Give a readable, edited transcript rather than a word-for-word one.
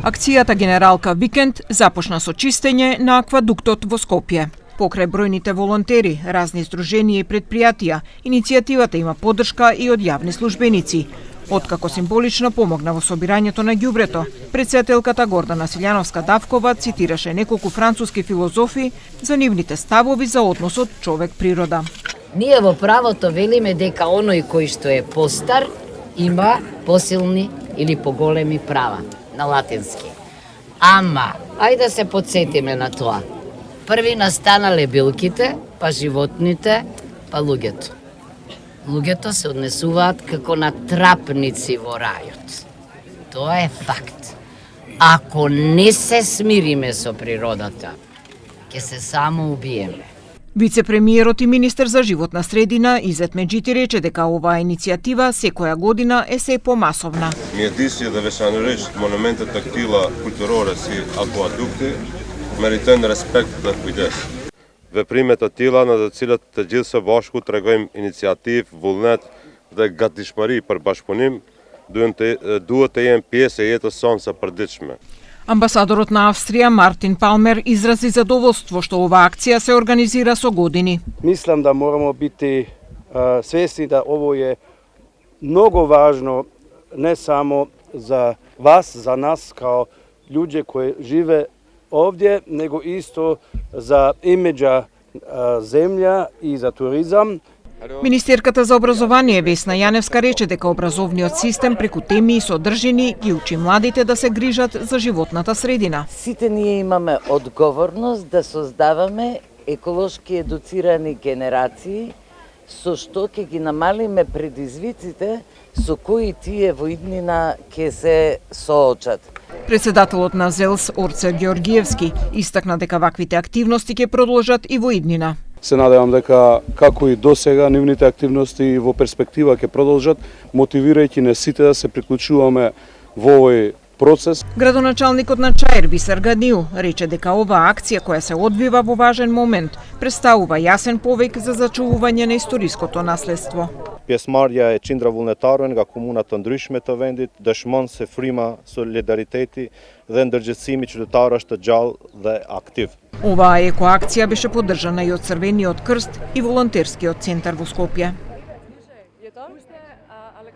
Акцијата Генералка Викенд започна со чистење на аквадуктот во Скопје. Покрај бројните волонтери, разни здруженија и предпријатија, иницијативата има поддршка и од јавни службеници. Откако символично помогна во собирањето на ѓубрето, претседателката Гордана Силјановска-Давкова цитираше неколку француски филозофи за нивните ставови за односот човек-природа. Ние во правото велиме дека оној кој што е постар има посилни или поголеми права, на латински. Ама, ајде да се подсетиме на тоа. Први настанале билките, па животните, па луѓето. Луѓето се однесуваат како на трапници во рајот. Тоа е факт. Ако не се смириме со природата, ќе се само убиеме. Вице-премиерот и министер за животна средина Изет Меджити рече дека оваа иницијатива секоја година е се помасовна. Mjedisit dhe veçanërisht monumentet të këtilla kulturore si akuadukti meritojnë respekt dhe kujdes. Veprimet të tilla në të cilat të gjithë së bashku tregojmë iniciativë, vullnet dhe gatishmëri për bashkëpunim, duhet të jenë pjesë e jetës sonë së përditshme. Амбасадорот на Австрија Мартин Палмер изрази задоволство што оваа акција се организира со години. Мислам да морамо бити свесни да ово е многу важно не само за вас, за нас као луѓе кои живе овде, него исто за имиџа земја и за туризам. Министерката за образование Весна Јаневска рече дека образовниот систем преку теми и содржини ги учи младите да се грижат за животната средина. Сите ние имаме одговорност да создаваме еколошки едуцирани генерации, со што ќе ги намалиме предизвиците со кои тие во иднина ќе се соочат. Председателот на ЗЕЛС Орце Ѓоргиевски истакна дека ваквите активности ќе продолжат и во иднина. Се надевам дека, како и досега, нивните активности во перспектива ќе продолжат, мотивирајќи не сите да се приклучуваме во овој процес. Градоначалникот на Чаир Бисер Гадиу рече дека оваа акција која се одвива во важен момент представува јасен повик за зачувување на историското наследство. Pjesëmarrja e qindra vullnetarëve nga komuna të ndryshme të vendit dëshmon se fryma solidariteti dhe ndërgjegjësimi qytetar është të gjallë dhe aktiv. Оваа екоакција беше поддржана и од Црвениот крст и волонтерскиот центар во Скопје.